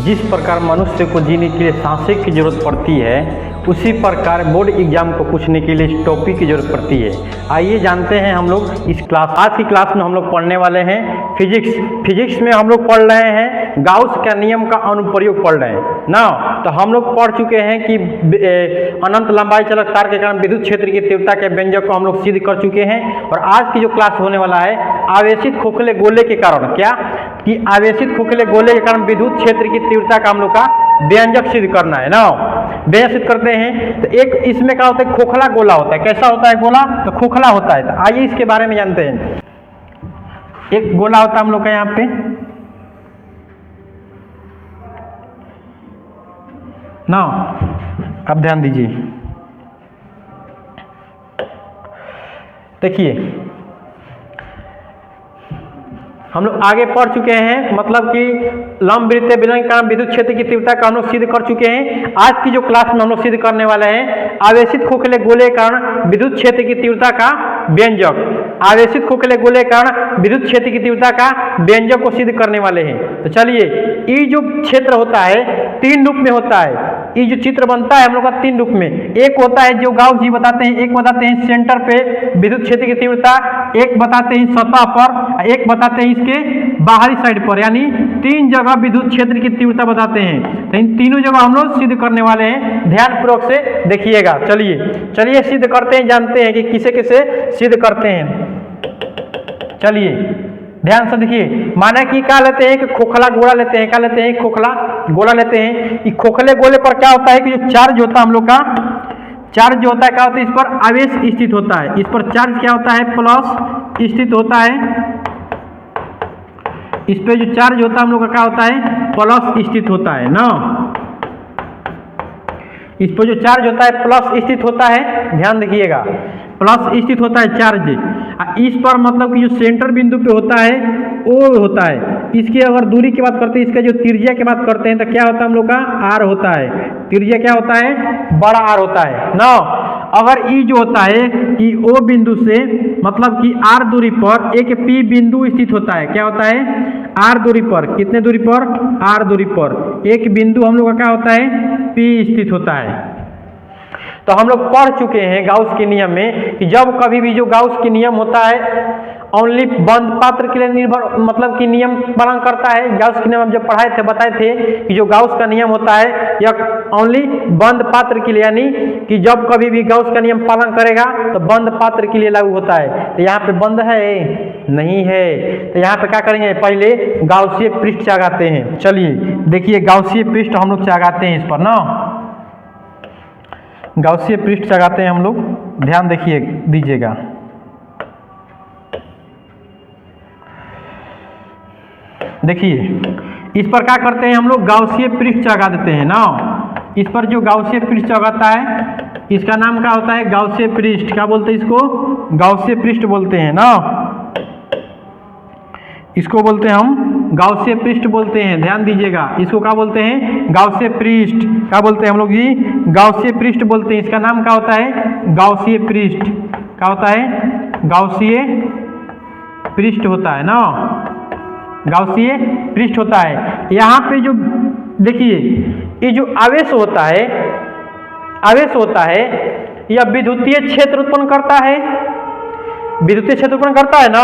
जिस प्रकार मनुष्य को जीने के लिए सांसें की जरूरत पड़ती है, उसी प्रकार बोर्ड एग्जाम को पूछने के लिए इस टॉपिक की जरूरत पड़ती है। आइए जानते हैं हम लोग इस आज की क्लास में हम लोग पढ़ने वाले हैं फिजिक्स में हम लोग पढ़ रहे हैं गाउस का नियम का अनुप्रयोग पढ़ रहे हैं ना। तो हम लोग पढ़ चुके हैं कि अनंत लंबाई चालक तार के कारण विद्युत क्षेत्र की तीव्रता के व्यंजक को हम लोग सिद्ध कर चुके हैं। और आज की जो क्लास होने वाला है आवेशित खोखले गोले के कारण कि आवेशित खोखले गोले के कारण विद्युत क्षेत्र की तीव्रता का हम लोग का व्यंजक सिद्ध करना है ना। व्यंजक सिद्ध करते हैं तो एक इसमें क्या होता है, खोखला गोला होता है। कैसा होता है गोला? तो खोखला होता है। तो आइए इसके बारे में जानते हैं। एक गोला होता है हम लोग का यहाँ पे, ना अब ध्यान दीजिए, देखिए हम लोग आगे पढ़ चुके हैं, मतलब कि लंब वृत्तीय बेलन के कारण विद्युत क्षेत्र की तीव्रता का हम लोग सिद्ध कर चुके हैं। आज की जो क्लास में हम लोग सिद्ध करने वाले हैं आवेशित खोखले गोले के कारण विद्युत क्षेत्र की तीव्रता का व्यंजक। आवेशित खोखले गोले के कारण विद्युत क्षेत्र की तीव्रता का व्यंजक को सिद्ध करने वाले हैं। तो चलिए, ये जो क्षेत्र होता है तीन रूप में होता है। ये जो चित्र बनता है हम लोग का तीन रूप में, एक होता है जो गाउस जी बताते हैं, एक बताते हैं सेंटर पे विद्युत क्षेत्र की तीव्रता, एक बताते हैं सतह पर, एक बताते हैं इसके बाहरी साइड पर। यानी तीन जगह विद्युत क्षेत्र की तीव्रता बताते हैं। तो इन तीनों जगह हम लोग सिद्ध करने वाले हैं, ध्यानपूर्वक से देखिएगा। चलिए सिद्ध करते हैं, जानते हैं कि किसे किसे सिद्ध करते हैं। चलिए ध्यान से देखिए, माना कि क्या लेते हैं कि खोखला गोला लेते हैं। क्या लेते हैं? खोखला गोला लेते हैं। इस खोखले गोले पर क्या होता है कि जो चार्ज होता है हम लोग का, चार्ज जो होता है क्या होता है, इस पर आवेश स्थित होता है। इस पर चार्ज क्या होता है? प्लस स्थित होता है। इस पे जो चार्ज होता है हम लोग का क्या होता है? प्लस स्थित होता है ना। इस पर जो चार्ज होता है प्लस स्थित होता है, ध्यान देखिएगा, प्लस स्थित होता है चार्ज। इस पर मतलब कि जो सेंटर बिंदु पे होता है वो होता है। इसकी अगर दूरी की बात करते हैं, इसका जो त्रिज्या की बात करते हैं, तो क्या होता है हम लोग का? आर होता है। त्रिज्या क्या होता है? बड़ा आर होता है ना। अगर ई जो होता है कि ओ बिंदु से मतलब कि आर दूरी पर एक पी बिंदु स्थित होता है। क्या होता है? आर दूरी पर। कितने दूरी पर? आर दूरी पर एक बिंदु हम लोग का क्या होता है? पी स्थित होता है। तो हम लोग पढ़ चुके हैं गाउस के नियम में कि जब कभी भी जो गाउस के नियम होता है ओनली बंद पात्र के लिए निर्भर, मतलब कि नियम पालन करता है। गाउस के नियम हम जब पढ़ाए थे बताए थे कि जो गाउस का नियम होता है यह ओनली बंद पात्र के लिए, यानी कि जब कभी भी गाउस का नियम पालन करेगा तो बंद पात्र के लिए लागू होता है। तो यहाँ पे बंद है नहीं है, तो यहाँ पे क्या करेंगे, पहले गाउसीय पृष्ठ चागाते हैं। चलिए देखिए, गाउसीय पृष्ठ हम लोग चागाते हैं इस पर ना, गाउसीय पृष्ठ चागाते हैं हम लोग, ध्यान देखिए दीजिएगा। देखिए इस पर क्या करते हैं हम लोग, गाउसीय पृष्ठ चगा देते हैं ना। इस पर जो गाउसीय पृष्ठ चगाता है इसका नाम क्या होता है? गाउसीय पृष्ठ। क्या बोलते हैं इसको? गाउसीय पृष्ठ बोलते हैं ना। इसको बोलते हैं हम गाउसीय पृष्ठ बोलते हैं, ध्यान दीजिएगा। इसको क्या बोलते हैं? गाउसीय पृष्ठ। क्या बोलते हैं हम लोग जी? गाउसीय पृष्ठ बोलते हैं। इसका नाम क्या होता है? गाउसीय पृष्ठ। क्या होता है? गाउसीय पृष्ठ होता है ना, गाउसीय पृष्ठ होता है। यहाँ पे जो देखिए ये जो आवेश होता है यह विद्युतीय क्षेत्र उत्पन्न करता है। विद्युतीय क्षेत्र उत्पन्न करता है ना।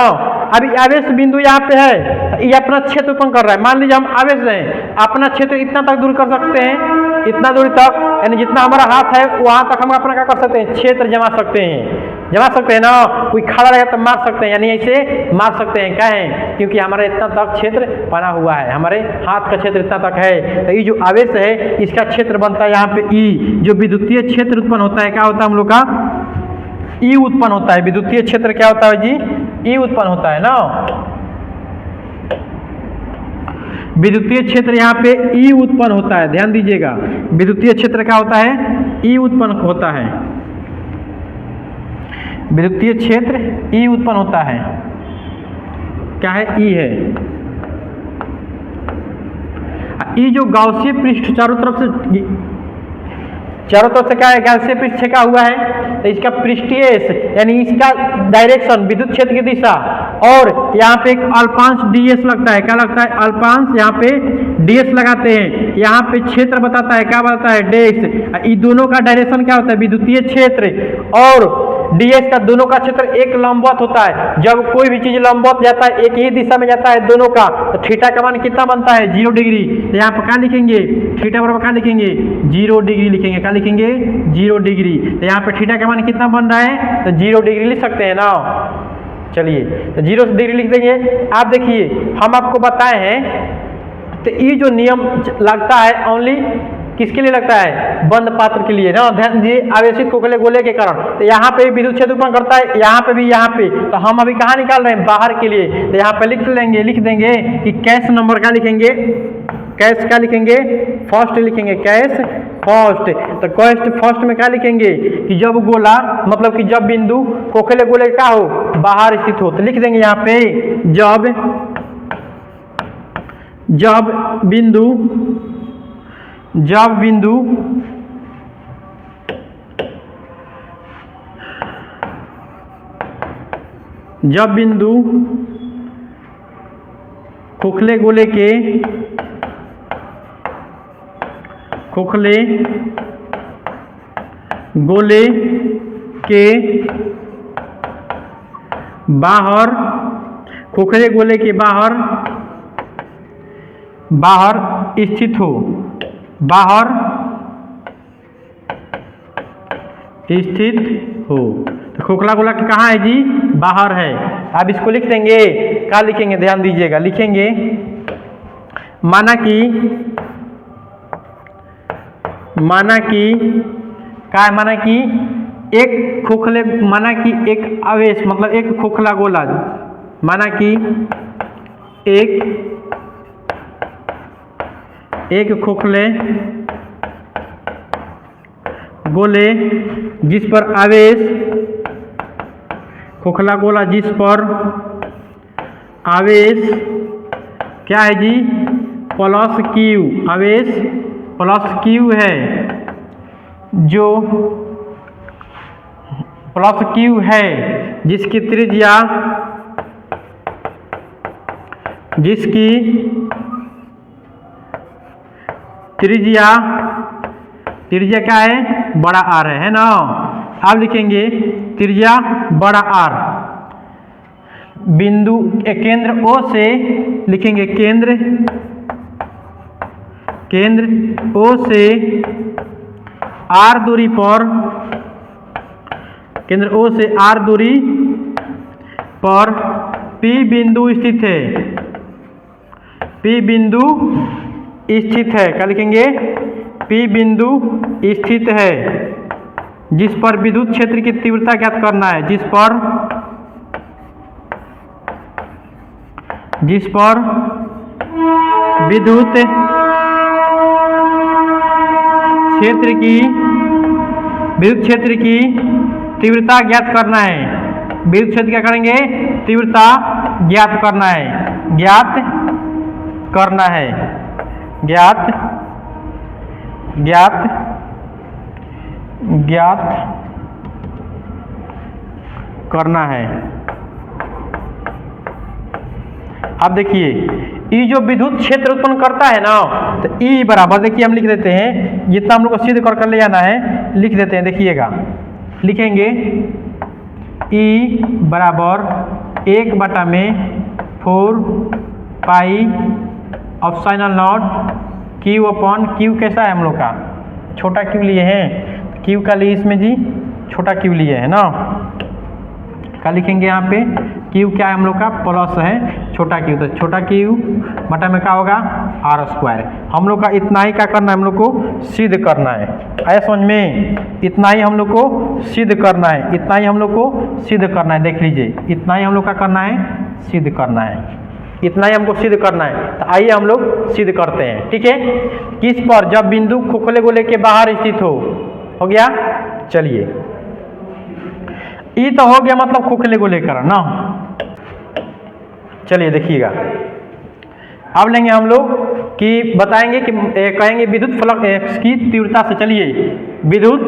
अभी आवेश बिंदु यहाँ पे है, ये अपना क्षेत्र उत्पन्न कर रहा है। मान लीजिए हम आवेश हैं, अपना क्षेत्र इतना तक दूर कर सकते हैं, इतना दूरी तक, यानी जितना हमारा हाथ है वहां तक हम अपना क्या कर सकते हैं? क्षेत्र जमा सकते हैं ना। कोई खड़ा रहेगा तो मार सकते हैं, यानी ऐसे मार सकते हैं। क्या है? क्योंकि हमारा इतना तक क्षेत्र बना हुआ है, हमारे हाथ का क्षेत्र इतना तक है। तो ये जो आवेश है इसका क्षेत्र बनता है यहाँ पे ई। जो विद्युतीय क्षेत्र उत्पन्न होता है क्या होता है हम लोग का? ई उत्पन्न होता है। विद्युतीय क्षेत्र क्या होता है जी? ई उत्पन्न होता है ना। विद्युतीय क्षेत्र यहाँ पे ई उत्पन्न होता है, ध्यान दीजिएगा। विद्युतीय क्षेत्र क्या होता है? ई उत्पन्न होता है। विद्युतीय क्षेत्र ई उत्पन्न होता है। क्या है? ई है। ई जो गाउसीय पृष्ठ चारों तरफ से क्या है? गाउसीय पृष्ठ छेका हुआ है। तो इसका पृष्ठीय यानी इसका डायरेक्शन, विद्युत क्षेत्र की दिशा और यहाँ पे एक अल्पांश ds लगता है, क्या लगता है, अल्पांश, यहाँ पे ds लगाते हैं। यहाँ पे क्षेत्र बताता है, क्या बताता है, डेश। इन दोनों का डायरेक्शन क्या होता है, विद्युतीय क्षेत्र, और ds का दोनों का क्षेत्र एक लंबवत होता है। जब कोई भी चीज लंबवत जाता है, एक ही दिशा में जाता है दोनों का, तो थीटा का मान कितना बनता है, 0 डिग्री। तो यहाँ पर क्या लिखेंगे, थीटा बराबर क्या लिखेंगे, 0 डिग्री लिखेंगे, क्या लिखेंगे, 0 डिग्री। तो यहाँ पे थीटा का मान कितना बन रहा है, तो 0 डिग्री लिख सकते हैं ना। चलिए तो 0 डिग्री लिख देंगे। आप देखिए हम आपको बताए हैं, तो ये जो नियम लगता है ओनली किसके लिए लगता है, बंद पात्र के लिए ना। ध्यान दीजिए, आवेशित खोखले गोले के कारण तो यहाँ पे विद्युत क्षेत्र उत्पन्न करता है, यहाँ पे भी, यहाँ पे। तो हम अभी कहाँ निकाल रहे हैं, बाहर के लिए। तो यहाँ पे लिख देंगे कि कैश नंबर क्या लिखेंगे, कैश क्या लिखेंगे, फर्स्ट लिखेंगे, कैश फर्स्ट। तो कैश फर्स्ट में क्या लिखेंगे कि जब गोला, मतलब कि जब बिंदु खोखले गोले का हो, बाहर स्थित हो, तो लिख देंगे यहाँ पे जब बिंदु खोखले गोले के बाहर, खोखले गोले के बाहर स्थित हो, तो खोखला गोला कहाँ है जी, बाहर है। अब इसको लिख देंगे, क्या लिखेंगे, ध्यान दीजिएगा, लिखेंगे माना कि एक खोखले, माना कि एक आवेश, मतलब एक खोखला गोला, माना कि एक खोखले गोले जिस पर आवेश, खोखला गोला जिस पर आवेश क्या है जी, प्लस क्यू, आवेश प्लस क्यू है, जो प्लस क्यू है, जिसकी त्रिज्या क्या है, बड़ा आर है ना। अब लिखेंगे त्रिज्या बड़ा आर, बिंदु केंद्र O से लिखेंगे, केंद्र O से R दूरी पर, केंद्र O से R दूरी पर P बिंदु स्थित है, क्या लिखेंगे, P बिंदु स्थित है, जिस पर विद्युत क्षेत्र की तीव्रता ज्ञात करना है, जिस पर विद्युत क्षेत्र की तीव्रता ज्ञात करना है। विद्युत क्षेत्र क्या करेंगे, तीव्रता ज्ञात करना है, अब देखिए ई जो विद्युत क्षेत्र उत्पन्न करता है ना, तो ई बराबर, देखिए हम लिख देते हैं, जितना हम लोग को सिद्ध कर ले जाना है लिख देते हैं। देखिएगा, लिखेंगे ई बराबर 1/4 pi optional not Q upon, Q कैसा है हम लोग का, छोटा क्यू लिए हैं, क्यू का लिए इसमें जी छोटा क्यू लिए है ना। क्या लिखेंगे यहाँ पे, क्यू क्या है हम लोग का, प्लस है छोटा क्यू, तो छोटा क्यू बटा में क्या होगा, r²। हम लोग का इतना ही क्या करना है, हम लोग को सिद्ध करना है। आया समझ में, इतना ही हम लोग को सिद्ध करना है, इतना ही हम लोग को सिद्ध करना है। देख लीजिए, इतना ही हम लोग का करना है, सिद्ध करना है, इतना ही हमको सिद्ध करना है। तो आइए हम लोग सिद्ध करते हैं, ठीक है। किस पर, जब बिंदु खोखले गोले के बाहर स्थित हो गया। चलिए, ई तो हो गया, मतलब खोखले गोले का ना। चलिए देखिएगा, अब लेंगे हम लोग कि बताएंगे कि कहेंगे विद्युत फ्लक्स की तीव्रता से। चलिए, विद्युत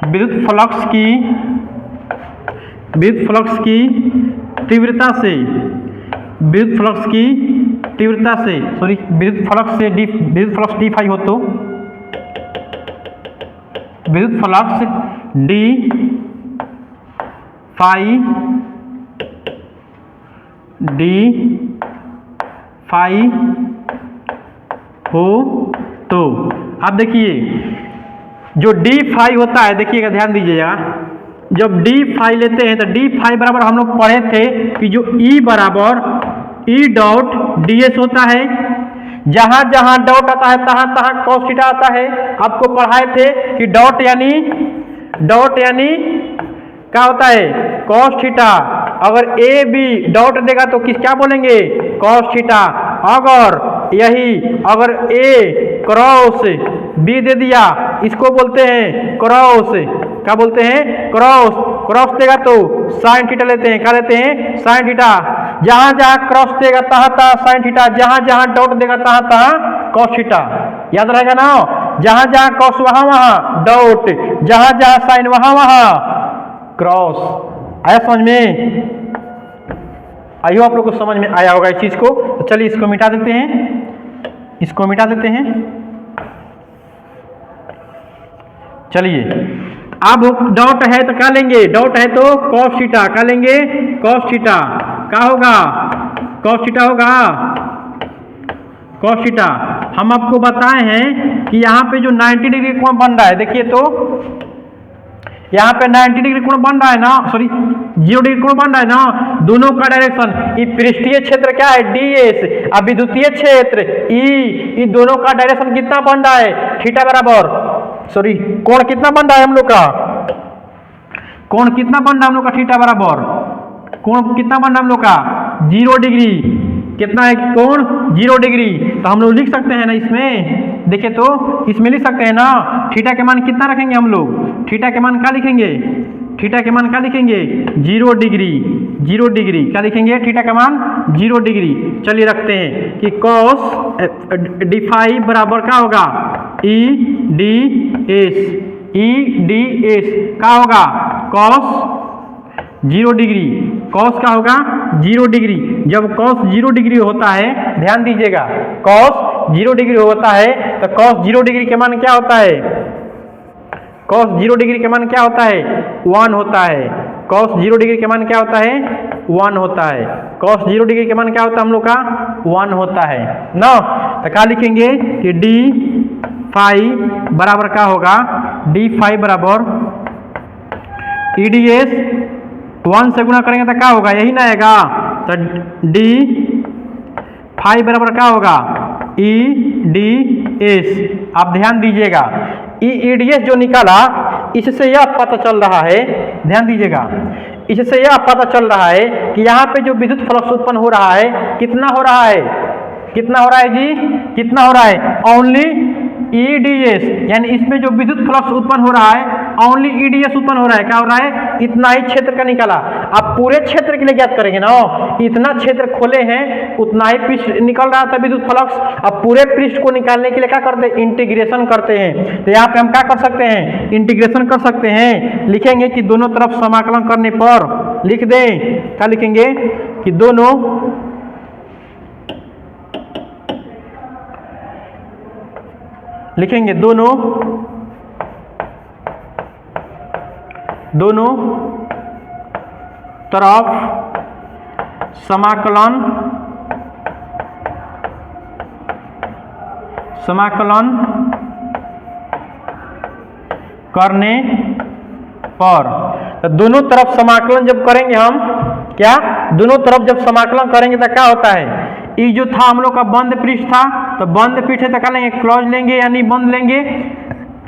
विद्युत फ्लक्स की तीव्रता से विद्युत फ्लक्स डी फाई हो तो विद्युत फ्लक्स डी फाई हो तो अब देखिए जो डी फाई होता है, देखिएगा ध्यान दीजिएगा, जब डी फाई लेते हैं तो डी फाई बराबर हम लोग पढ़े थे कि जो ई बराबर ई डॉट डी एस होता है, जहां जहां डॉट आता है तहां तहां कॉस थीटा आता है। आपको पढ़ाए थे कि डॉट यानी क्या होता है, कॉस थीटा। अगर ए बी डॉट देगा तो क्या बोलेंगे, कॉस थीटा। अगर ए क्रॉस बी दे दिया, इसको बोलते हैं क्रॉस, क्या बोलते हैं, क्रॉस देगा तो साइन थीटा लेते हैं, क्या लेते हैं, साइन थीटा। जहां जहां क्रॉस देगा तहां तहां साइन थीटा, जहां जहां डॉट देगा तहां तहां कॉस थीटा। याद रहेगा ना, जहां जहां कॉस वहां वहां डॉट, जहां जहां साइन वहां वहां क्रॉस। आया समझ में? आइयो आप लोग को समझ में आया होगा इस चीज को। तो चलिए इसको मिटा देते हैं, चलिए अब डॉट है तो क्या लेंगे, डॉट है तो कॉस थीटा, क्या लेंगे, कॉस थीटा। क्या होगा, कॉस थीटा होगा, कॉस थीटा। हम आपको बताए हैं कि यहाँ पे जो 90 डिग्री कोण बन रहा है, देखिए तो यहाँ पे 90 डिग्री कोण बन रहा है ना, सॉरी 0 डिग्री कोण बन रहा है ना, दोनों का डायरेक्शन। ये पृष्ठीय क्षेत्र क्या है, ds, अब विद्युतीय क्षेत्र E, दोनों का डायरेक्शन कितना बन रहा है, थीटा बराबर, सॉरी कोण कितना बन रहा है हम लोग का, कोण कितना बन रहा है हम लोग का, थीटा बराबर, कोण कितना बन रहा है हम लोग का, 0 डिग्री। कितना है कोण, 0 डिग्री। तो हम लोग लिख सकते हैं ना इसमें, देखिए तो इसमें लिख सकते हैं ना, थीटा के मान कितना रखेंगे हम लोग, थीटा के मान क्या लिखेंगे, थीटा के मान क्या लिखेंगे, 0 डिग्री, 0 डिग्री क्या लिखेंगे, थीटा का मान 0 डिग्री। चलिए रखते हैं कि कॉस डी फाई बराबर क्या होगा, ई डी एस क्या होगा, कॉस 0 डिग्री, कॉस क्या होगा, 0 डिग्री। जब कॉस 0 डिग्री होता है, ध्यान दीजिएगा, कॉस 0 डिग्री होता है तो कॉस 0 डिग्री के मान क्या होता है, कॉस 0 डिग्री के मान क्या होता है, 1 होता है। कॉस 0 डिग्री के मान क्या होता है, 1 होता है। कॉस 0 डिग्री के मान क्या होता है हम लोग का, 1 होता है ना। तो क्या लिखेंगे कि डी फाई बराबर क्या होगा, डी फाई बराबर ई डी एस, 1 से गुणा करेंगे तो क्या होगा, यही ना आएगा। तो डी फाई बराबर क्या होगा, ई डी एस। आप ध्यान दीजिएगा, ई डी एस जो निकाला, इससे यह पता चल रहा है, ध्यान दीजिएगा, इससे यह पता चल रहा है कि यहाँ पे जो विद्युत फ्लक्स उत्पन्न हो रहा है, कितना हो रहा है, कितना हो रहा है जी, कितना हो रहा है, ओनली ईडीएस, यानी इसमें जो विद्युत फ्लक्स उत्पन्न हो रहा है ओनली ईडीएस उत्पन्न हो रहा है। क्या हो रहा है, इतना ही क्षेत्र का निकाला। आप पूरे क्षेत्र के लिए ज्ञात करेंगे ना, इतना क्षेत्र खोले हैं उतना ही पृष्ठ निकल रहा था विद्युत फ्लक्स। अब पूरे पृष्ठ को निकालने के लिए क्या करते हैं, इंटीग्रेशन करते हैं। तो यहाँ पे हम क्या कर सकते हैं, इंटीग्रेशन कर सकते हैं। लिखेंगे कि दोनों तरफ समाकलन करने पर, लिख दें क्या लिखेंगे कि दोनों लिखेंगे दोनों तरफ समाकलन करने पर। तो दोनों तरफ समाकलन जब करेंगे हम, क्या दोनों तरफ जब समाकलन करेंगे तो क्या होता है, ये जो था हम लोग का बंद पृष्ठ था, तो बंद पृष्ठ है तो क्या लेंगे, क्लोज लेंगे यानी बंद लेंगे।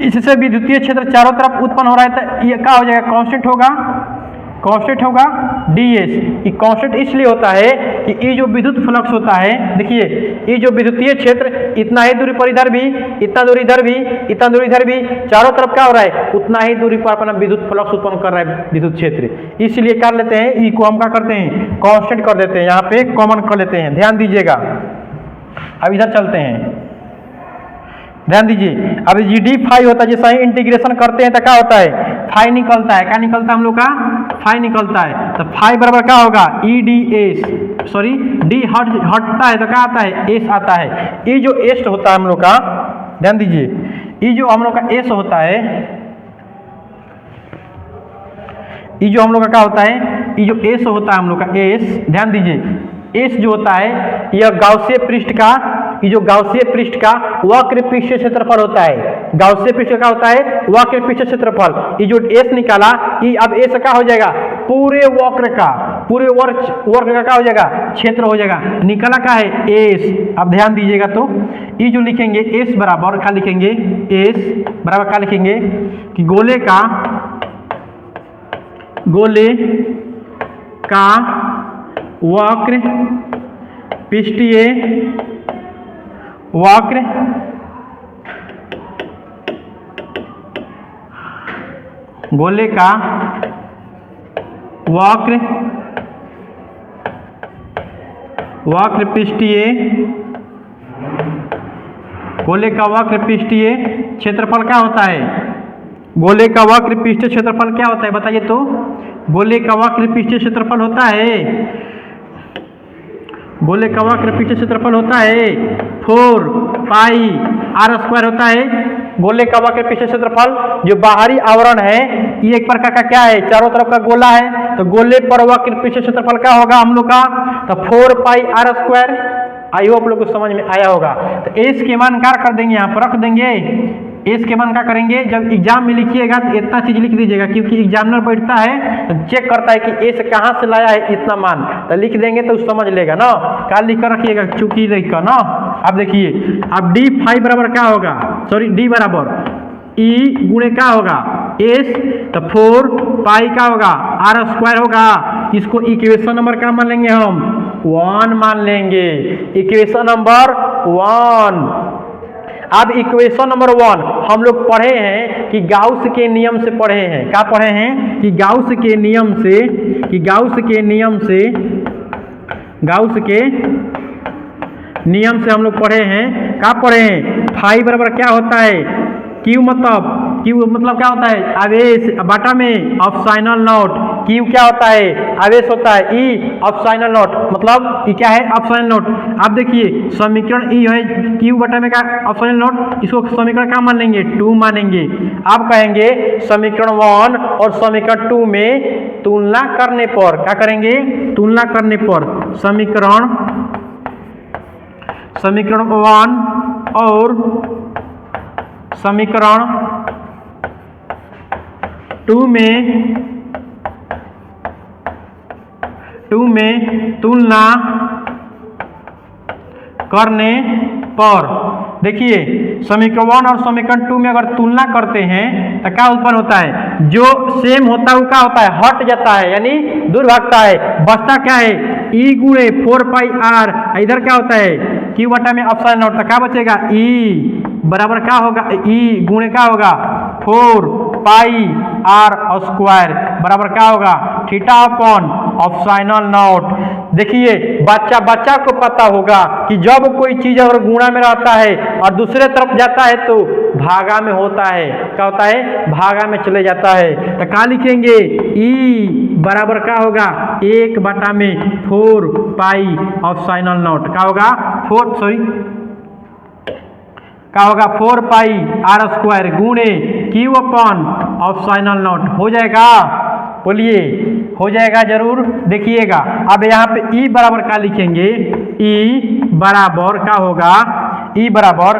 इससे विद्युतीय क्षेत्र चारों तरफ उत्पन्न हो रहा है तो ये क्या हो जाएगा, कांस्टेंट होगा ds। ये कांस्टेंट इसलिए होता है कि ये जो विद्युत फ्लक्स होता है, देखिए ये जो विद्युतीय क्षेत्र इतना ही दूरी पर इधर भी, इतना दूरी इधर भी, इतना दूरी इधर भी, चारों तरफ क्या हो रहा है, उतना ही दूरी पर अपना विद्युत फ्लक्स उत्पन्न कर रहा है विद्युत क्षेत्र। इसलिए कर लेते हैं, ई को हम क्या करते हैं, कांस्टेंट कर देते हैं, यहाँ पे कॉमन कर लेते हैं। ध्यान दीजिएगा, अब इधर चलते हैं, ध्यान दीजिए। अब जी डी फाई होता है, जैसा ही इंटीग्रेशन करते हैं तो क्या होता है, फाई निकलता है, क्या निकलता है हम लोग का, फाई निकलता है। तो फाई बराबर क्या होगा, E D S, sorry D हटता है तो क्या आता है, एस आता है। ये जो एस होता है हम लोग का, ध्यान दीजिए, ये जो हम लोग का एस होता है, ये जो हम लोग का क्या होता है, ये जो एस होता है हम लोग का एस, ध्यान दीजिए, एस जो होता है यह गाउसीय पृष्ठ का, ये जो गाउसीय पृष्ठ का वक्र पृष्ठ क्षेत्रफल होता है। गाउसीय पृष्ठ का होता है वक्र पृष्ठ क्षेत्रफल। ये जो एस निकाला, ये अब एस क्या हो जाएगा, पूरे वक्र का, पूरे वक्र का क्या हो जाएगा, क्षेत्र हो जाएगा। निकाला क्या है, एस। अब ध्यान दीजिएगा, तो ये जो लिखेंगे एस बराबर क्या लिखेंगे, एस बराबर क्या लिखेंगे कि गोले का वक्र पृष्ठीय वक्र गोले का वक्र पृष्ठीय गोले का वक्र पृष्ठीय क्षेत्रफल क्या होता है, गोले का वक्र पृष्ठीय क्षेत्रफल क्या होता है बताइए तो। गोले का वक्र पृष्ठीय क्षेत्रफल होता है, गोले का वक्र पृष्ठीय क्षेत्रफल होता है 4 पाई आर स्क्वायर होता है। गोले का वक्र पृष्ठीय क्षेत्रफल जो बाहरी आवरण है ये एक प्रकार का क्या है, चारों तरफ का गोला है, तो गोले पर वक्र पृष्ठीय क्षेत्रफल क्या होगा हम लोग का, तो 4 pi R square. I hope लोग को समझ में आया होगा। तो एस के मान क्या कर देंगे, यहाँ पर रख देंगे। एस के मान क्या करेंगे, जब एग्जाम में लिखिएगा तो इतना चीज लिख दीजिएगा, क्योंकि एग्जामिनर बैठता है तो चेक करता है कि एस कहाँ से लाया है इतना मान, तो लिख देंगे तो समझ लेगा ना, क्या लिख कर रखिएगा, चूंकि लिख कर ना। अब देखिए, अब डी फाइव बराबर क्या होगा, सॉरी डी बराबर ई गुणे क्या होगा एस, तो 4 पाई का होगा आर स्क्वायर होगा। इसको इक्वेशन नंबर क्या मान लेंगे हम, 1 मान लेंगे, इक्वेशन नंबर 1। अब इक्वेशन नंबर 1 हम लोग पढ़े हैं कि गाउस के नियम से पढ़े हैं, क्या पढ़े हैं कि गाउस के नियम से, कि गाउस के नियम से हम लोग पढ़े हैं, क्या पढ़े हैं, फाई बराबर क्या होता है, क्यू मतलब क्या होता है, आवेश बाटा में ऑप्साइनल नोट। क्यू क्या होता है, आवेश होता है, ई ऑप्साइनल नोट, मतलब ये क्या है, ऑप्साइनल नोट। अब देखिए समीकरण ई है, क्यू बटा में क्या ऑप्साइनल नोट, इसको समीकरण क्या मान लेंगे, 2 मानेंगे। अब कहेंगे समीकरण 1 और समीकरण 2 में तुलना करने पर क्या करेंगे, तुलना करने पर समीकरण 1 और समीकरण 2 में तुलना करने पर, देखिए समीकरण 1 और समीकरण 2 में अगर तुलना करते हैं तो क्या उत्पन्न होता है, जो सेम होता है वो क्या होता है, हट जाता है, यानी दूर भागता है। बचता क्या है, ई गुणे 4 पाई आर, इधर क्या होता है क्यू बटा में ऑप्शन नोट, तो क्या बचेगा, ई बराबर क्या होगा, ई गुणे क्या होगा 4 पाई आर स्क्वायर बराबर क्या होगा, थीटा अपॉन ऑप्साइनल नॉट। देखिए बच्चा को पता होगा कि जब कोई चीज अगर गुणा में रहता है और दूसरे तरफ जाता है तो भागा में होता है, क्या होता है, भागा में चले जाता है। तो क्या लिखेंगे, ई बराबर क्या होगा 1 बटा में 4 पाई ऑप्साइनल नॉट, क्या होगा 4 पाई आर स्क्वायर गुणे क्यू अपॉन ऑप्साइनल नॉट। हो जाएगा, बोलिए हो जाएगा जरूर, देखिएगा। अब यहाँ पे ई बराबर क्या लिखेंगे, ई बराबर क्या होगा, ई बराबर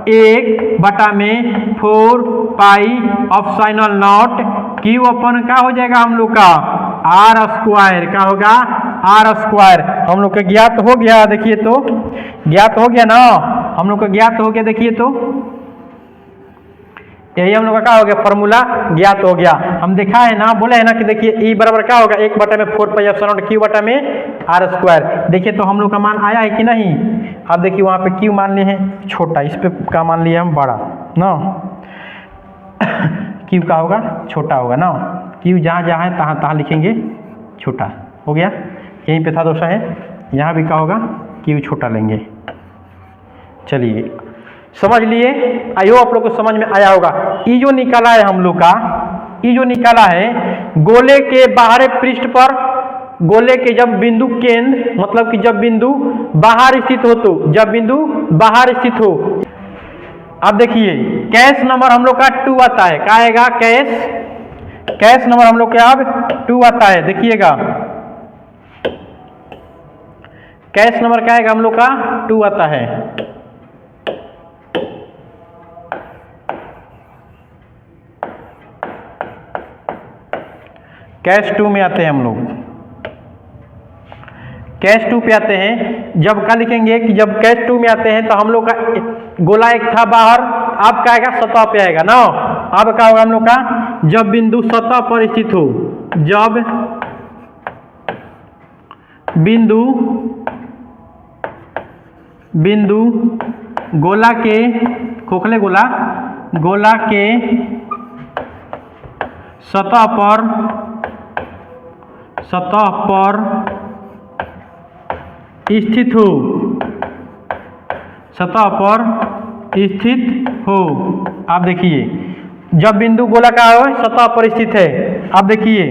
1 बटा में 4 पाई ऑप्साइनल नॉट क्यू अपन क्या हो जाएगा हम लोग का आर स्क्वायर, क्या होगा आर स्क्वायर। हम लोग का ज्ञात हो गया, देखिए तो ज्ञात हो गया ना, हम लोग का ज्ञात हो गया, देखिए तो यही हम लोग का क्या हो गया, फॉर्मूला ज्ञात हो गया। हम देखा है ना, बोले है ना कि देखिए ई बराबर क्या होगा 1 बटा में 4 पाई एप्सिलॉन नॉट क्यू बटा में आर स्क्वायर। देखिए तो हम लोग का मान आया है कि नहीं। अब देखिए वहाँ पे क्यू मान लिए हैं छोटा, इस पे क्या मान लिया हम बड़ा ना, क्यू का होगा छोटा होगा ना, क्यू जहाँ जहाँ है तहाँ तहाँ लिखेंगे छोटा, हो गया। यहीं पे था दोस्तों है, यहाँ भी क्या होगा क्यू छोटा लेंगे। चलिए समझ लिए, आई होप आप लोग को समझ में आया होगा। ई जो निकाला है हम लोग का, ई जो निकाला है, गोले के बाहरी पृष्ठ पर, गोले के जब बिंदु केंद्र, मतलब कि जब बिंदु बाहर स्थित हो, तो जब बिंदु बाहर स्थित हो। अब देखिए कैश नंबर हम लोग का 2 आता है, क्या आएगा? कैश नंबर हम लोग का अब 2 आता है। देखिएगा कैश नंबर क्या आएगा हम लोग का? 2 आता है। कैश 2 में आते हैं हम लोग, कैश 2 पे आते हैं। जब क्या लिखेंगे कि जब कैश 2 में आते हैं तो हम लोग का गोला एक था बाहर, अब क्या आएगा? सतह पे आएगा ना। अब क्या होगा हम लोग का? जब बिंदु सतह पर स्थित हो, जब बिंदु गोला के, खोखले गोला के सतह पर स्थित हो, सतह पर स्थित हो। आप देखिए जब बिंदु गोला का हो सतह पर स्थित है, आप देखिए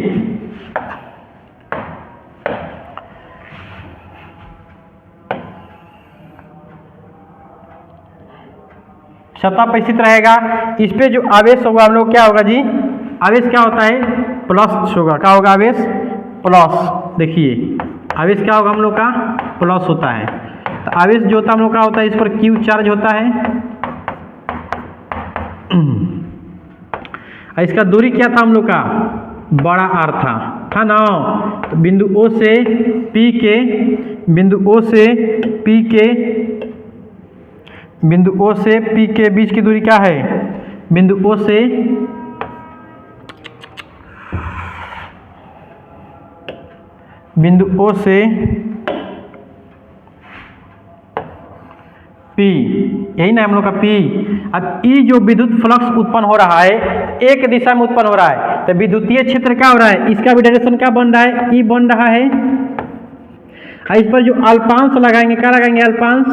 सतह पर स्थित रहेगा। इस पे जो आवेश होगा हम लोग क्या होगा जी? आवेश क्या होता है? प्लस होगा। क्या होगा? आवेश प्लस। देखिए आवेश क्या होगा हम लोग का? प्लस होता है। तो आवेश जो होता है हम लोग का होता है, इस पर क्यू चार्ज होता है। इसका दूरी क्या था हम लोग का? बड़ा आर था ना। तो बिंदु ओ से पी के, बिंदु ओ से पी के बीच की दूरी क्या है? बिंदु ओ से P, यही ना हम लोग का P। अब ई जो विद्युत फ्लक्स उत्पन्न हो रहा है, एक दिशा में उत्पन्न हो रहा है, तो विद्युतीय क्षेत्र क्या हो रहा है? इसका भी डायरेक्शन क्या बन रहा है? ई बन रहा है। इस पर जो अल्पांश लगाएंगे, क्या लगाएंगे? अल्पांश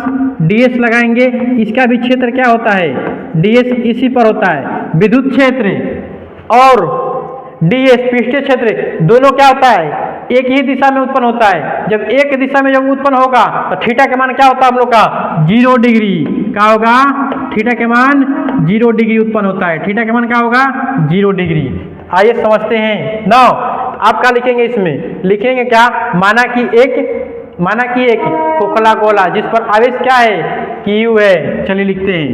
ds लगाएंगे। इसका भी क्षेत्र क्या होता है? ds इसी पर होता है। विद्युत क्षेत्र और ds पृष्ठीय क्षेत्र दोनों क्या होता है? एक ही दिशा में उत्पन्न होता है। जब एक दिशा में जब उत्पन्न होगा तो थीटा के मान क्या होता है हम लोग का? 0 डिग्री। क्या होगा? थीटा के मान 0 डिग्री उत्पन्न होता है। थीटा के मान क्या होगा? 0 डिग्री। आइए समझते हैं ना। आप क्या लिखेंगे इसमें? लिखेंगे क्या? माना कि एक खोखला गोला जिस पर आवेश क्या है? Q है। चलिए लिखते हैं।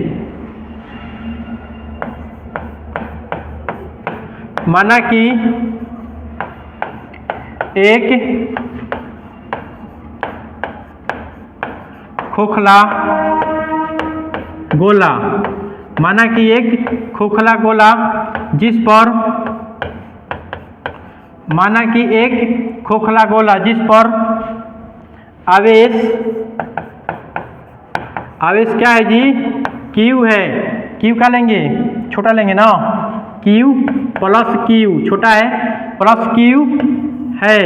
माना कि एक खोखला गोला, माना कि एक खोखला गोला जिस पर, माना कि एक खोखला गोला जिस पर आवेश क्या है जी? Q है। Q क्या लेंगे? छोटा लेंगे ना। Q प्लस Q, छोटा है, प्लस Q है।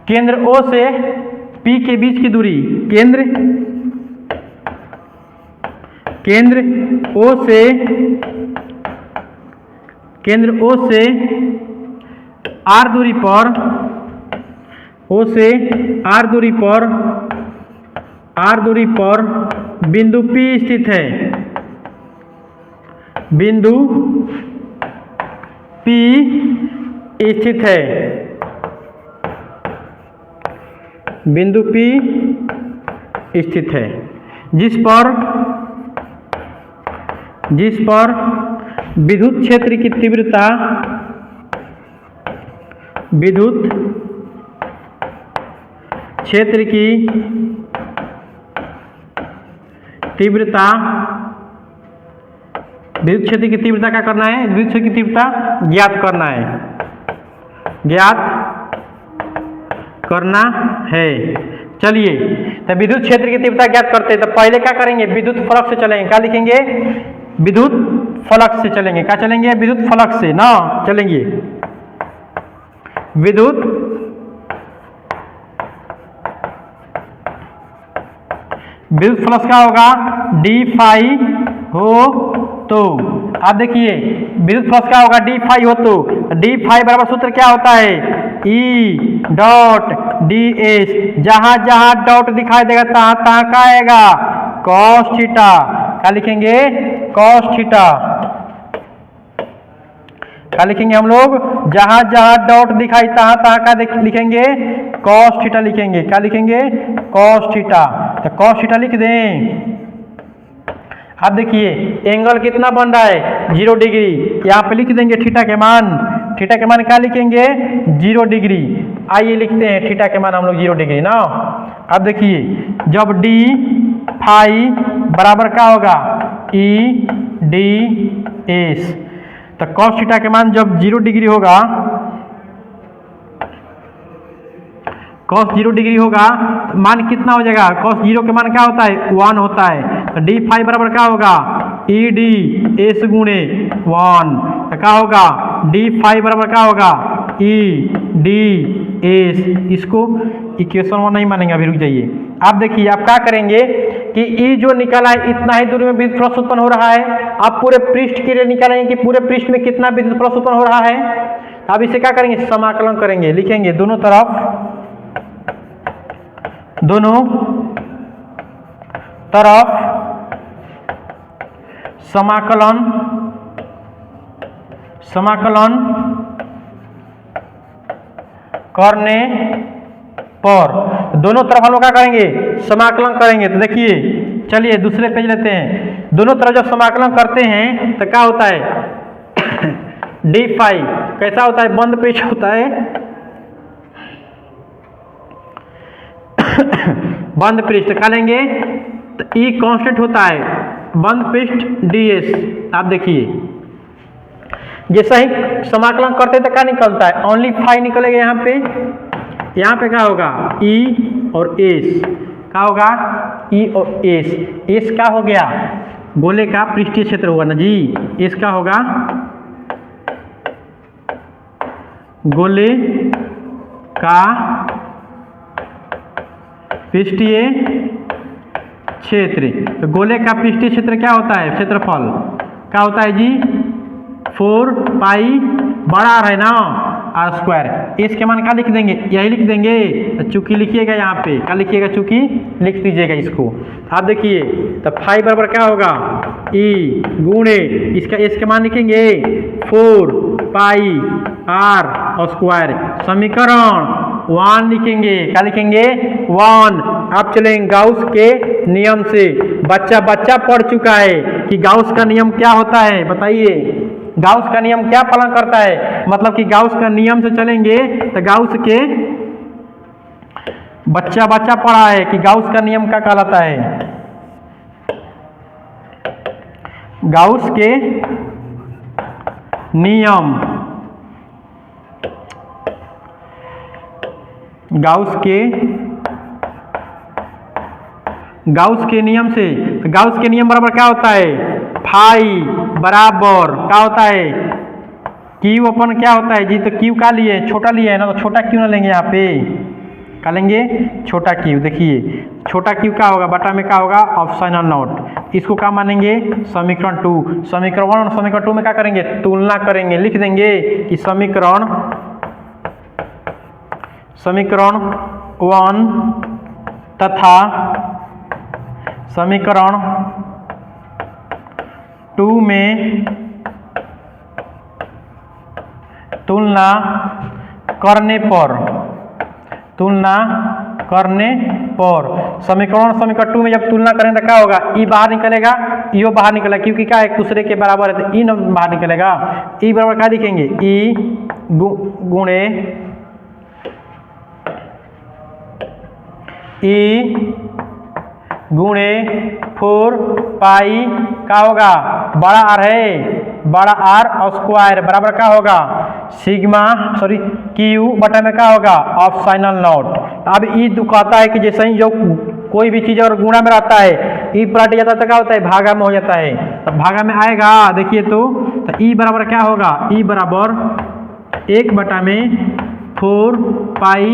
केंद्र O से P के बीच की दूरी, केंद्र O से R दूरी पर, बिंदु P स्थित है। बिंदु P स्थित है। बिंदु P स्थित है जिस पर विद्युत क्षेत्र की तीव्रता, विद्युत क्षेत्र की तीव्रता क्या करना है? विद्युत क्षेत्र की तीव्रता ज्ञात करना है। चलिए तो विद्युत क्षेत्र की तीव्रता ज्ञात करते हैं, तो पहले क्या करेंगे? विद्युत फलक से चलेंगे। क्या लिखेंगे? विद्युत फलक से चलेंगे। क्या चलेंगे? विद्युत फलक से ना चलेंगे। विद्युत फ्लक्स क्या होगा? d फाई हो तो आप देखिए विद्युत फ्लक्स क्या होगा, डी फाई हो तो डी फाई बराबर सूत्र क्या होता है, ई डॉट डी एस। जहां जहां डॉट दिखाई देगा तहां तहां का आएगा कॉस थीटा। क्या लिखेंगे, कॉस थीटा। क्या लिखेंगे हम लोग, जहां जहां डॉट दिखाई तहां तहां का लिखेंगे कॉस थीटा लिखेंगे। क्या लिखेंगे, कॉस थीटा। तो कॉस थीटा लिख दें। अब देखिए एंगल कितना बन रहा है, 0 डिग्री। यहाँ पे लिख देंगे थीटा के मान। थीटा के मान क्या लिखेंगे, 0 डिग्री। आइए लिखते हैं थीटा के मान हम लोग 0 डिग्री ना। अब देखिए जब डी फाई बराबर क्या होगा, ई डी एस, तो कॉस थीटा के मान जब 0 डिग्री होगा, कॉस 0 डिग्री होगा तो मान कितना हो जाएगा, कॉस 0 के मान क्या होता है, 1 होता है। तो डी फाई बराबर क्या होगा, ई डी एस गुणे 1। तो क्या होगा, डी फाई बराबर क्या होगा, ई डी एस। इसको इक्वेशन 1 नहीं मानेंगे, अभी रुक जाइए। आप देखिए आप क्या करेंगे कि ई जो निकला है इतना ही दूरी में विद्युत फ्लक्स उत्पन्न हो रहा है। आप पूरे पृष्ठ के लिए निकालेंगे कि पूरे पृष्ठ में कितना विद्युत फ्लक्स उत्पन्न हो रहा है। अब इसे क्या करेंगे, समाकलन करेंगे। लिखेंगे दोनों तरफ समाकलन करने पर, दोनों तरफ हम लोग क्या करेंगे, समाकलन करेंगे। तो देखिए चलिए दूसरे पेज लेते हैं। दोनों तरफ जब समाकलन करते हैं तो क्या होता है, डी फाई कैसा होता है, बंद पृष्ठ होता है, बंद पृष्ठ। क्या लेंगे, तो ई कांस्टेंट होता है, बंद पृष्ठ डी एस। आप देखिए जैसा ही समाकलन करते तो क्या निकलता है, ओनली फाई निकलेगा। यहाँ पे क्या होगा, ई और एस। क्या होगा, ई और एस। एस क्या हो गया, गोले का पृष्ठीय क्षेत्र होगा ना जी। एस क्या होगा, गोले का पृष्ठीय क्षेत्र। तो गोले का पृष्ठीय क्षेत्र क्या होता है, क्षेत्रफल क्या होता है जी, 4 पाई बड़ा आर है ना, आर स्क्वायर। इस के मान क्या लिख देंगे, यही लिख देंगे। चूंकि लिखिएगा यहाँ पे क्या लिखिएगा, चूंकि लिख दीजिएगा इसको। आप देखिए तो फाई बराबर क्या होगा, ई गुणे इसका एस के मान लिखेंगे 4 पाई आर स्क्वायर। समीकरण 1 लिखेंगे। क्या लिखेंगे, 1। अब चलेंगे गाउस के नियम से। बच्चा पढ़ चुका है कि गाउस का नियम क्या होता है, बताइए गाउस का नियम क्या पालन करता है। मतलब कि गाउस का नियम से चलेंगे तो गाउस के बच्चा पढ़ा है कि गाउस का नियम क्या कहलाता है। गाउस के नियम, गाउस के नियम से, तो गाउस के नियम बराबर क्या होता है, फाई बराबर क्या होता है, क्यू अपन क्या होता है जी। तो क्यू का लिए छोटा लिए है ना, तो छोटा क्यू ना लेंगे, यहाँ पे क्या लेंगे, छोटा क्यू। देखिए छोटा क्यू क्या होगा, बटा में क्या होगा, ऑप्शनल नोट। इसको क्या मानेंगे, समीकरण 2। समीकरण 1 और समीकरण 2 में क्या करेंगे, तुलना करेंगे। लिख देंगे कि समीकरण 1 तथा समीकरण 2 में तुलना करने पर समीकरण 2 में जब तुलना करें तो क्या होगा, ई बाहर निकलेगा, ईओ बाहर निकलेगा, क्योंकि क्या एक दूसरे के बराबर है तो ई न बाहर निकलेगा। ई बराबर क्या लिखेंगे, ई गुणे ई गुणे 4 पाई क्या होगा, बड़ा आर है, बड़ा आर स्क्वायर बराबर क्या होगा, सिग्मा क्यू बटा में क्या होगा, ऑप्शनल नोट। अब ई कहता है कि जैसे ही जो कोई भी चीज़ अगर गुणा में रहता है, ई पलट जाता है तो क्या होता है, भागा में हो जाता है। तो भागा में आएगा, देखिए तो ई बराबर क्या होगा, ई बराबर 1 बटा में 4 पाई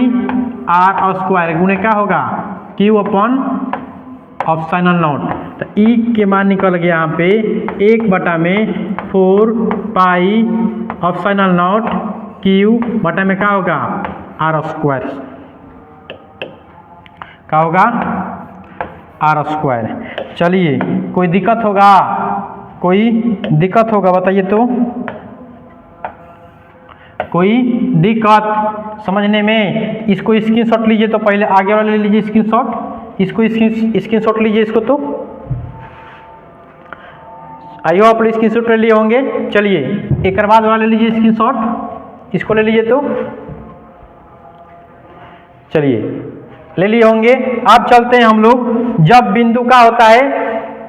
आर स्क्वायर गुणे क्या होगा, क्यू अपन ऑप्शनल नोट। तो ई के मान निकल गया यहाँ पे 1 बटा में 4 पाई ऑप्शनल नॉट क्यू बटा में क्या होगा आर स्क्वायर, क्या होगा आर स्क्वायर। चलिए कोई दिक्कत होगा, कोई दिक्कत होगा बताइए तो, कोई दिक्कत समझने में? इसको स्क्रीनशॉट लीजिए तो पहले आगे वाला ले लीजिए स्क्रीनशॉट, इसको स्क्रीनशॉट लीजिए इसको तो, आइए आप स्क्रीनशॉट ले लिए होंगे। चलिए एक बाद वाला ले लीजिए स्क्रीनशॉट, इसको ले लीजिए तो, चलिए ले लिए होंगे। अब चलते हैं हम लोग, जब बिंदु का होता है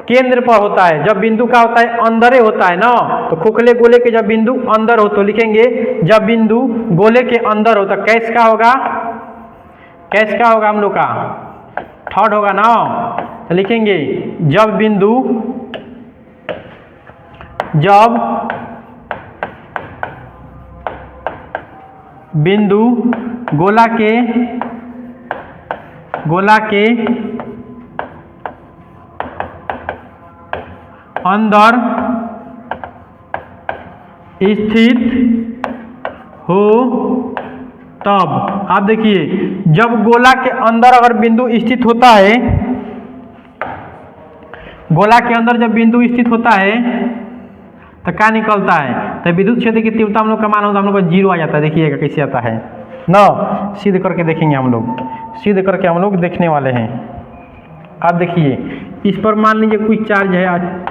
केंद्र पर होता है, जब बिंदु का होता है अंदर होता है ना, तो खोखले गोले के जब बिंदु अंदर हो तो लिखेंगे जब बिंदु गोले के अंदर हो तो कैस का होगा, कैस का होगा हम लोग का थर्ड होगा ना, तो लिखेंगे जब बिंदु गोला के अंदर स्थित हो तब, आप देखिए जब गोला के अंदर अगर बिंदु स्थित होता है, गोला के अंदर जब बिंदु स्थित होता है तो क्या निकलता है, तो विद्युत क्षेत्र की तीव्रता हम लोग का मान होता है हम लोग का 0 आ जाता है। देखिएगा कैसे आता है ना, सिद्ध करके देखेंगे हम लोग, सिद्ध करके हम लोग देखने वाले हैं। आप देखिए इस पर मान लीजिए कोई चार्ज है,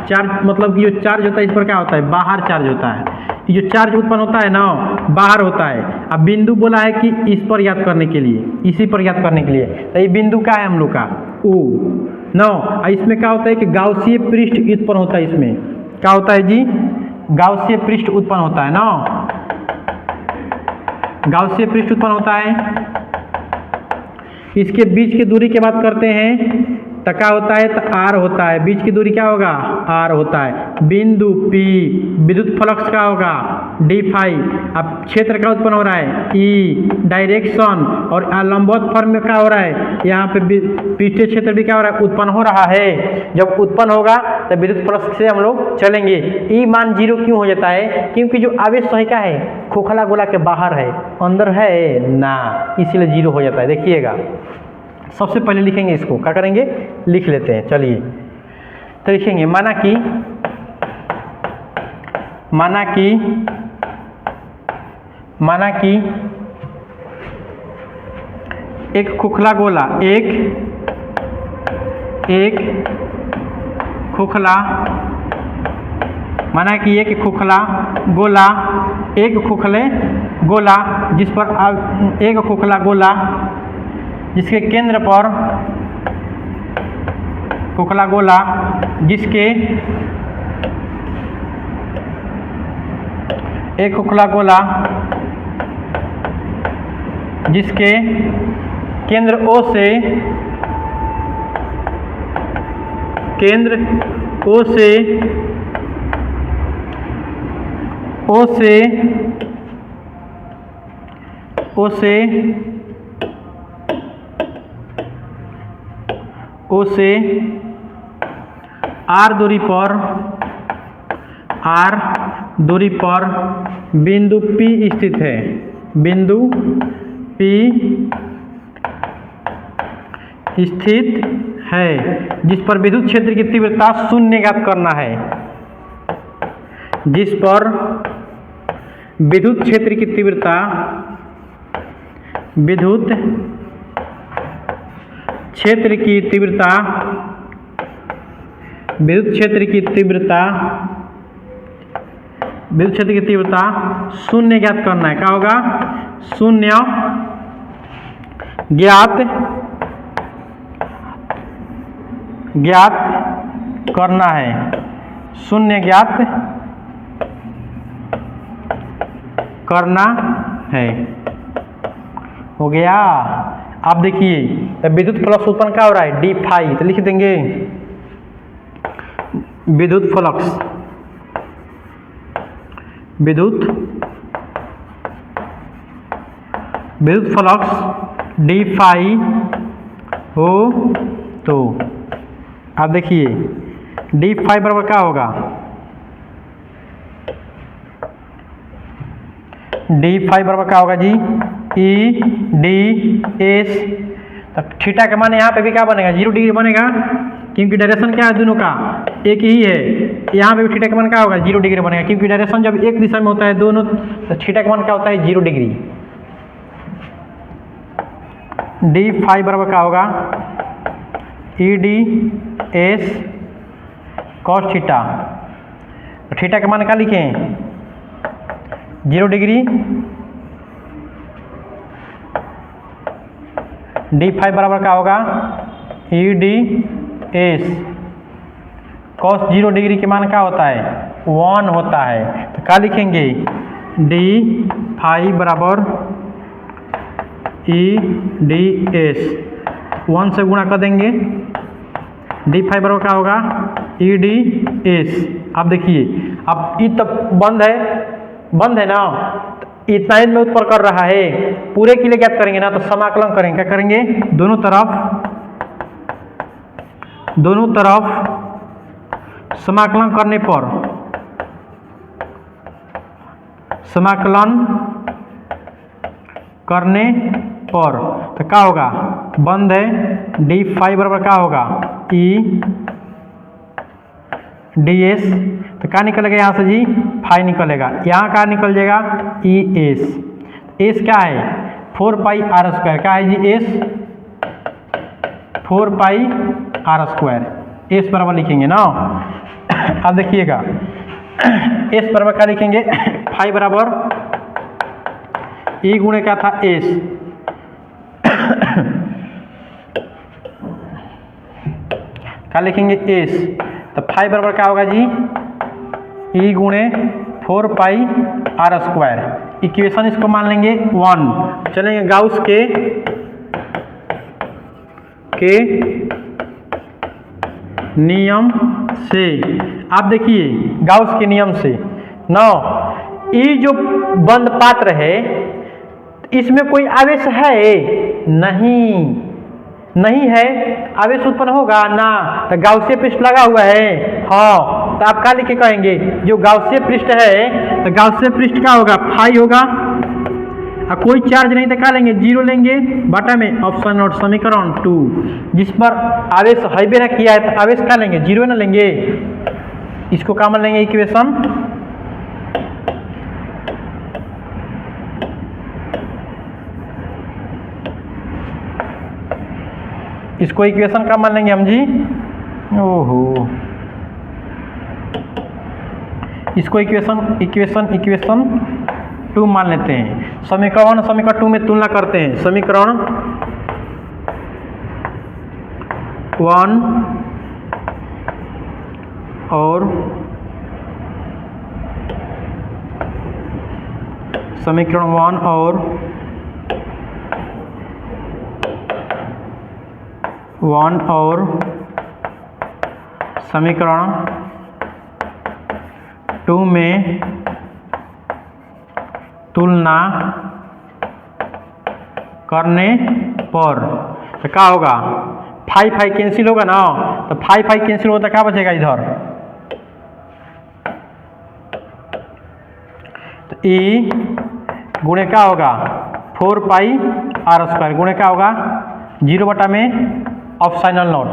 चार्ज मतलब कि जो चार्ज होता है इस पर क्या होता है बाहर चार्ज होता है, ये जो चार्ज उत्पन्न होता है ना बाहर होता है। अब बिंदु बोला है कि इस पर याद करने के लिए, इसी पर याद करने के लिए, तो ये बिंदु क्या है हम लोग का ओ नो। इसमें क्या होता है कि गाउसीय पृष्ठ उत्पन्न होता है, इसमें क्या होता है जी गाउसीय पृष्ठ उत्पन्न होता है ना, गाउसीय पृष्ठ उत्पन्न होता है। इसके बीच की दूरी की बात करते हैं तो क्या होता है, तो आर होता है, बीच की दूरी क्या होगा आर होता है। बिंदु P विद्युत फ्लक्स का होगा डी फाई। अब क्षेत्र का उत्पन्न हो रहा है ई, डायरेक्शन और लंबवत फॉर्म में क्या हो रहा है, यहाँ पे पृष्ठीय क्षेत्र भी क्या हो रहा है उत्पन्न हो रहा है। जब उत्पन्न होगा तो विद्युत फ्लक्स से हम लोग चलेंगे। ई मान 0 क्यों हो जाता है, क्योंकि जो आवेश संख्या है खोखला गोला के बाहर है, अंदर है ना, इसीलिए 0 हो जाता है। देखिएगा सबसे पहले लिखेंगे इसको, क्या करेंगे लिख लेते हैं। चलिए तो लिखेंगे माना कि एक खोखला गोला, एक खोखला, माना कि एक खोखला गोला, एक खोखले गोला जिस पर एक खोखला गोला जिसके केंद्र पर खोखला गोला जिसके एक खोखला गोला जिसके केंद्र O से O से R दूरी पर बिंदु P स्थित है, बिंदु P स्थित है जिस पर विद्युत क्षेत्र की तीव्रता 0 ज्ञात करना है, जिस पर विद्युत क्षेत्र की तीव्रता विद्युत क्षेत्र की तीव्रता 0 ज्ञात करना है। क्या होगा 0 ज्ञात करना है, 0 ज्ञात करना है। हो गया। आप देखिए विद्युत फ्लक्स उत्पन्न क्या हो रहा है डी फाई, तो लिख देंगे विद्युत फ्लक्स डी फाई हो तो आप देखिए डी फाई बराबर क्या होगा डी फाई बराबर क्या होगा जी, ई डी एस। तो थीटा के मान यहाँ पे भी क्या बनेगा, 0 डिग्री बनेगा, क्योंकि डायरेक्शन क्या है दोनों का एक ही है। यहाँ पे भी थीटा का मान क्या होगा, 0 डिग्री बनेगा, क्योंकि डायरेक्शन जब एक दिशा में होता है दोनों, तो थीटा का मान क्या होता है, 0 डिग्री। डी फाई बराबर क्या होगा, E D S cos theta. Theta का मान क्या लिखें, 0 डिग्री। डी फाई बराबर क्या होगा, E D S cos 0 degree के मान क्या होता है, 1 होता है। तो क्या लिखेंगे, डी फाई बराबर ई डी एस, 1 से गुणा कर देंगे, डी फाई बराबर क्या होगा, ई डी एस। अब देखिए, अब ई तब बंद है ना, इतना ही में उत्पन्न कर रहा है, पूरे के लिए क्या करेंगे ना, तो समाकलन करेंगे। क्या करेंगे, दोनों तरफ समाकलन करने पर, तो क्या होगा, बंद है, डी फाई बराबर क्या होगा, ई डी एस। तो क्या निकलेगा यहाँ से जी, फाई निकलेगा, यहाँ क्या निकल जाएगा, ई एस। एस क्या है, 4 पाई आर स्क्वायर। क्या है जी, S 4 pi R square. S बराबर लिखेंगे ना। अब देखिएगा, एस बराबर क्या लिखेंगे, फाई बराबर ई गुणे क्या था, एस। क्या लिखेंगे, एस। तो फाई बराबर क्या होगा जी, ई गुणे 4 पाई आर स्क्वायर। इक्वेशन इसको मान लेंगे 1। चलेंगे गाउस के नियम से। आप देखिए, गाउस के नियम से ना, ये जो बंद पात्र है इसमें कोई आवेश है, नहीं है, आवेश उत्पन्न होगा ना, तो गाउसीय पृष्ठ लगा हुआ है। हाँ, तो आप क्या लिखे कहेंगे, जो गाउसीय पृष्ठ है, तो गाउसीय पृष्ठ क्या होगा, फाई होगा, और कोई चार्ज नहीं तो क्या लेंगे, 0 लेंगे बटा में ऑप्शन नोट समीकरण 2। जिस पर आवेश हाईवे ना किया है, तो आवेश क्या लेंगे, 0 ना लेंगे। इसको क्या मान लेंगे, इक्वेशन इसको इक्वेशन का मान लेंगे हम जी, ओहो, इसको इक्वेशन 2 मान लेते हैं। समीकरण 2 में तुलना करते हैं। समीकरण 1 और समीकरण 1 और समीकरण 2 में तुलना करने पर तो क्या होगा, फाई कैंसिल होगा ना, तो फाई कैंसिल होता क्या बचेगा इधर, तो ई गुणे क्या होगा, 4 पाई आर स्क्वायर गुणे क्या होगा, 0 बटा में ऑप्शनल नोट,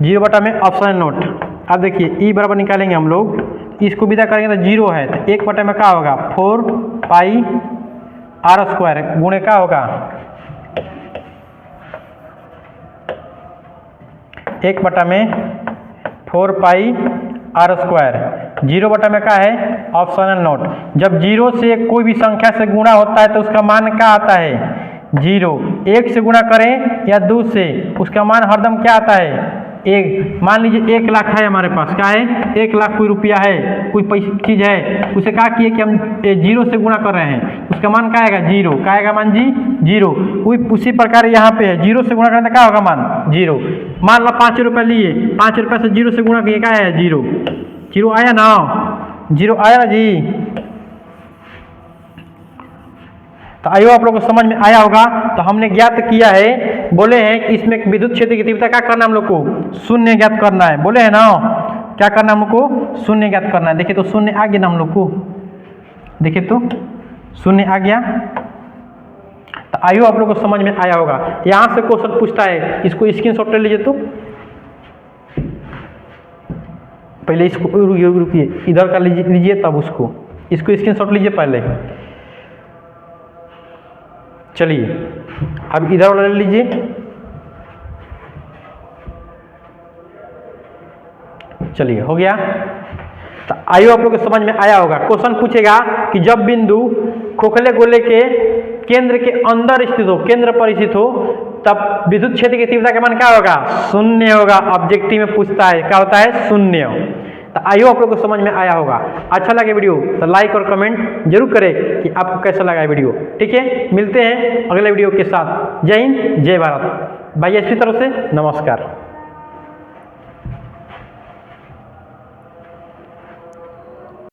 0 बटा में ऑप्शनल नोट। अब देखिए, ई बराबर निकालेंगे हम लोग, इसको विदा करेंगे तो 0 है, तो 1 बटा में क्या होगा, 4 पाई आर स्क्वायर गुणे क्या होगा, 1 बटा में 4 पाई आर स्क्वायर, 0 बटा में क्या है, ऑप्शनल नोट। जब 0 से कोई भी संख्या से गुणा होता है तो उसका मान क्या आता है, 0। 1 से गुणा करें या 2 से, उसका मान हरदम क्या आता है, 1। मान लीजिए 1 लाख है हमारे पास, क्या है, 1 लाख कोई रुपया है, कोई पैसा चीज़ है, उसे क्या किए कि हम 0 से गुणा कर रहे हैं, उसका मान क्या आएगा, 0। क्या आएगा मान जी, 0। उसी प्रकार यहाँ पे है, 0 से गुणा करें तो क्या होगा मान, 0। मान लो 5 रुपये लिए, 5 रुपये से 0 से गुणा किए, क्या है, 0। 0 आया ना, 0 आया ना जी। तो आइए आप लोगों को समझ में आया होगा। तो हमने ज्ञात किया है, बोले हैं कि इसमें विद्युत क्षेत्र की तीव्रता क्या करना है हम लोग को, शून्य ज्ञात करना है, बोले हैं ना, क्या करना है हमको, शून्य ज्ञात करना है। देखिए तो शून्य आ गया ना हम लोग को, देखिए तो शून्य आ गया। तो आइयो आप लोगों को समझ में आया होगा। यहाँ से क्वेश्चन पूछता है, इसको स्क्रीनशॉट ले लीजिए। तो पहले इसको रुकिए, इधर का लीजिए तब इसको स्क्रीनशॉट लीजिए पहले। चलिए अब इधर वाला ले लीजिए। चलिए हो गया। तो आइयो आप लोग को समझ में आया होगा। क्वेश्चन पूछेगा कि जब बिंदु खोखले गोले के केंद्र के अंदर स्थित हो, केंद्र पर स्थित हो, तब विद्युत क्षेत्र की तीव्रता का मान क्या होगा? शून्य होगा। ऑब्जेक्टिव में पूछता है, क्या होता है? शून्य। तो आइयो आप लोग को समझ में आया होगा। अच्छा लगे वीडियो तो लाइक और कमेंट जरूर करें कि आपको कैसा लगा वीडियो। ठीक है, मिलते हैं अगले वीडियो के साथ। जय हिंद, जय भारत। भाई इसी तरह से नमस्कार।